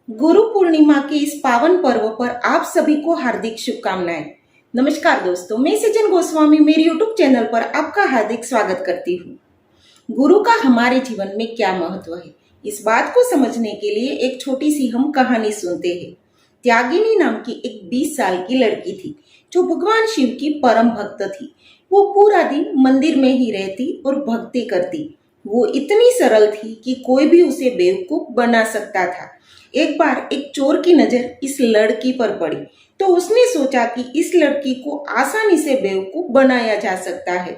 गुरु पूर्णिमा के इस पावन पर्व पर आप सभी को हार्दिक शुभकामनाएं। नमस्कार दोस्तों, मैं सजन गोस्वामी मेरे यूट्यूब चैनल पर आपका हार्दिक स्वागत करती हूँ। गुरु का हमारे जीवन में क्या महत्व है, इस बात को समझने के लिए एक छोटी सी हम कहानी सुनते हैं। त्यागिनी नाम की एक 20 साल की लड़की थी जो भगवान शिव की परम भक्त थी। वो पूरा दिन मंदिर में ही रहती और भक्ति करती। वो इतनी सरल थी कि कोई भी उसे बेवकूफ बना सकता था। एक बार एक चोर की नजर इस लड़की पर पड़ी तो उसने सोचा कि इस लड़की को आसानी से बेवकूफ बनाया जा सकता है।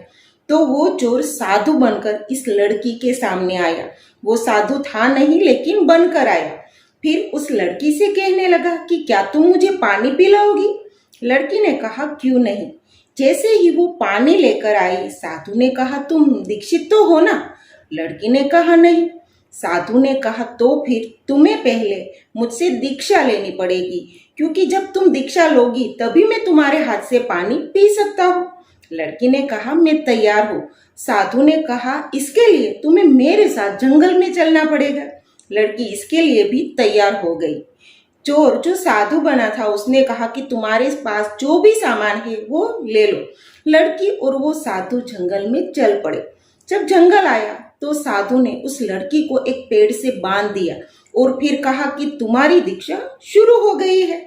तो वो चोर साधु बनकर इस लड़की के सामने आया। वो साधु था नहीं लेकिन बनकर आया। फिर उस लड़की से कहने लगा कि क्या तुम मुझे पानी पिलाओगी। लड़की ने कहा क्यों नहीं। जैसे ही वो पानी लेकर आई, साधु ने कहा तुम दीक्षित तो हो ना। लड़की ने कहा नहीं। साधु ने कहा तो फिर तुम्हें पहले मुझसे दीक्षा लेनी पड़ेगी, क्योंकि जब तुम दीक्षा लोगी तभी मैं तुम्हारे हाथ से पानी पी सकता हूँ। लड़की ने कहा मैं तैयार हूँ। साधु ने कहा इसके लिए तुम्हें मेरे साथ जंगल में चलना पड़ेगा। लड़की इसके लिए भी तैयार हो गई। चोर जो साधु बना था उसने कहा कि तुम्हारे पास जो भी सामान है वो ले लो। लड़की और वो साधु जंगल में चल पड़े। जब जंगल आया तो साधु ने उस लड़की को एक पेड़ से बांध दिया और फिर कहा कि तुम्हारी दीक्षा शुरू हो गई है।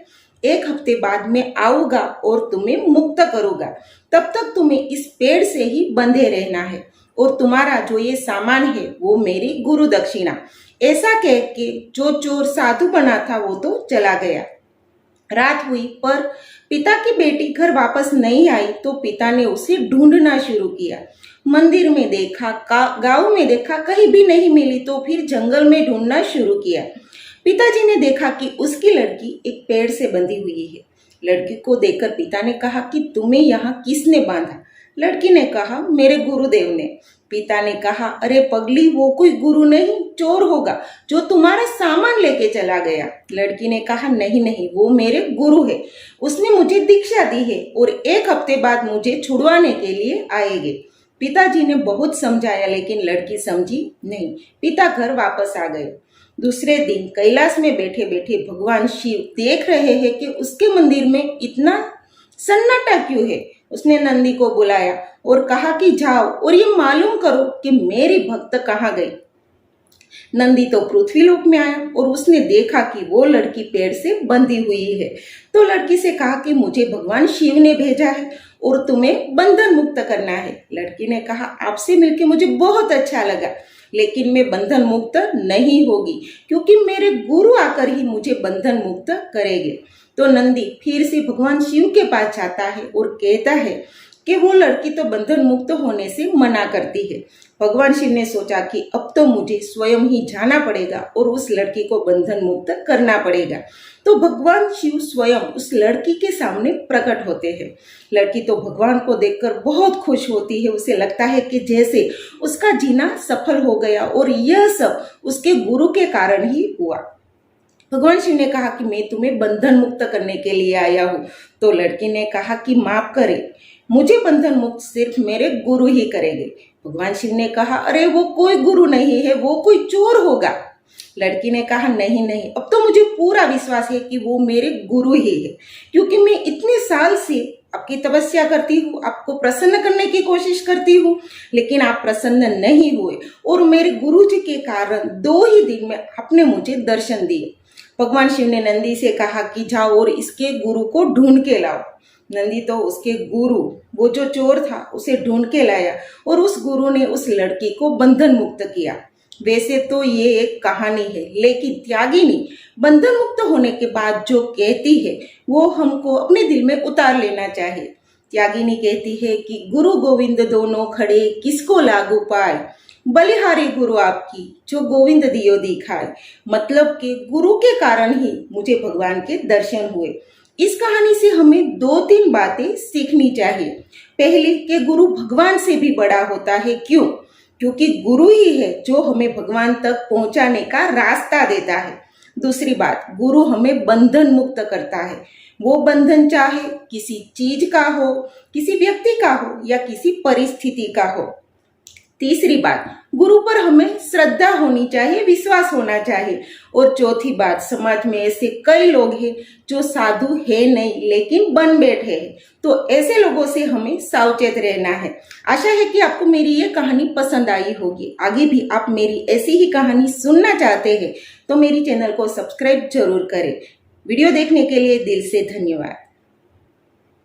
एक हफ्ते बाद मैं आऊंगा और तुम्हें मुक्त करूंगा। तब तक तुम्हें इस पेड़ से ही बंधे रहना है और तुम्हारा जो ये सामान है वो मेरी गुरु दक्षिणा। ऐसा कह के जो चोर साधु बना था वो तो चला गया। रात हुई पर पिता की बेटी घर वापस नहीं आई तो पिता ने उसे ढूंढना शुरू किया। मंदिर में देखा, गांव में देखा, कहीं भी नहीं मिली तो फिर जंगल में ढूंढना शुरू किया। पिताजी ने देखा कि उसकी लड़की एक पेड़ से बंधी हुई है। लड़की को देखकर पिता ने कहा कि तुम्हें यहाँ किसने बांधा। लड़की ने कहा मेरे गुरुदेव ने। पिता ने कहा अरे पगली, वो कोई गुरु नहीं चोर होगा जो तुम्हारा सामान लेके चला गया। लड़की ने कहा नहीं नहीं, वो मेरे गुरु है। उसने मुझे दीक्षा दी है और एक हफ्ते बाद मुझे छुड़वाने के लिए आएंगे। पिताजी ने बहुत समझाया लेकिन लड़की समझी नहीं। पिता घर वापस आ गए। दूसरे दिन कैलाश में बैठे बैठे भगवान शिव देख रहे हैं कि उसके मंदिर में इतना सन्नाटा क्यों है। उसने नंदी को बुलाया और कहा कि जाओ और ये मालूम करो कि मेरी भक्त कहाँ गई। नंदी तो पृथ्वीलोक में आया और उसने देखा कि वो लड़की पेड़ से बंधी हुई है। तो लड़की से कहा कि मुझे भगवान शिव ने भेजा है और तुम्हें बंधन मुक्त करना है। लड़की ने कहा आपसे मिलकर मुझे बहुत अच्छा लगा, लेकिन मैं बंधन मुक्त नहीं होगी क्योंकि मेरे गुरु आकर ही मुझे बंधन मुक्त करेंगे। तो नंदी फिर से भगवान शिव के पास जाता है और कहता है कि वो लड़की तो बंधन मुक्त होने से मना करती है। भगवान शिव ने सोचा कि अब तो मुझे स्वयं ही जाना पड़ेगा और उस लड़की को बंधन मुक्त करना पड़ेगा। तो भगवान शिव स्वयं उस लड़की के सामने प्रकट होते हैं। लड़की तो भगवान को देखकर बहुत खुश होती है। उसे लगता है कि जैसे उसका जीना सफल हो गया और यह सब उसके गुरु के कारण ही हुआ। भगवान शिव ने कहा कि मैं तुम्हें बंधन मुक्त करने के लिए आया हूँ। तो लड़की ने कहा कि माफ करे, मुझे बंधन मुक्त सिर्फ मेरे गुरु ही करेंगे। भगवान शिव ने कहा अरे वो कोई गुरु नहीं है, वो कोई चोर होगा। लड़की ने कहा नहीं नहीं, अब तो मुझे पूरा विश्वास है कि वो मेरे गुरु ही है, क्योंकि मैं इतने साल से आपकी तपस्या करती हूँ, आपको प्रसन्न करने की कोशिश करती हूँ, लेकिन आप प्रसन्न नहीं हुए और मेरे गुरु जी के कारण 2 ही दिन में आपने मुझे दर्शन दिए। भगवान शिव ने नंदी से कहा कि जाओ और इसके गुरु को ढूंढ के लाओ। नंदी तो उसके गुरु, वो जो चोर था, उसे ढूंढ के लाया और उस गुरु ने उस लड़की को बंधन मुक्त किया। वैसे तो ये एक कहानी है, लेकिन त्यागिनी बंधन मुक्त होने के बाद जो कहती है वो हमको अपने दिल में उतार लेना चाहिए। त्यागिनी कहती है कि गुरु गोविंद दोनों खड़े किसको लागू पाए, बलिहारी गुरु आपकी जो गोविंद दियो दिखाए। मतलब कि गुरु के कारण ही मुझे भगवान के दर्शन हुए। इस कहानी से हमें 2-3 बातें सीखनी चाहिए। पहली कि गुरु भगवान से भी बड़ा होता है। क्यों? क्योंकि गुरु ही है जो हमें भगवान तक पहुंचाने का रास्ता देता है। दूसरी बात, गुरु हमें बंधन मुक्त करता है। वो बंधन चाहे किसी चीज का हो, किसी व्यक्ति का हो या किसी परिस्थिति का हो। तीसरी बात, गुरु पर हमें श्रद्धा होनी चाहिए, विश्वास होना चाहिए। और चौथी बात, समाज में ऐसे कई लोग हैं जो साधु है नहीं लेकिन बन बैठे हैं, तो ऐसे लोगों से हमें सावचेत रहना है। आशा है कि आपको मेरी ये कहानी पसंद आई होगी। आगे भी आप मेरी ऐसी ही कहानी सुनना चाहते हैं तो मेरी चैनल को सब्सक्राइब जरूर करें। वीडियो देखने के लिए दिल से धन्यवाद।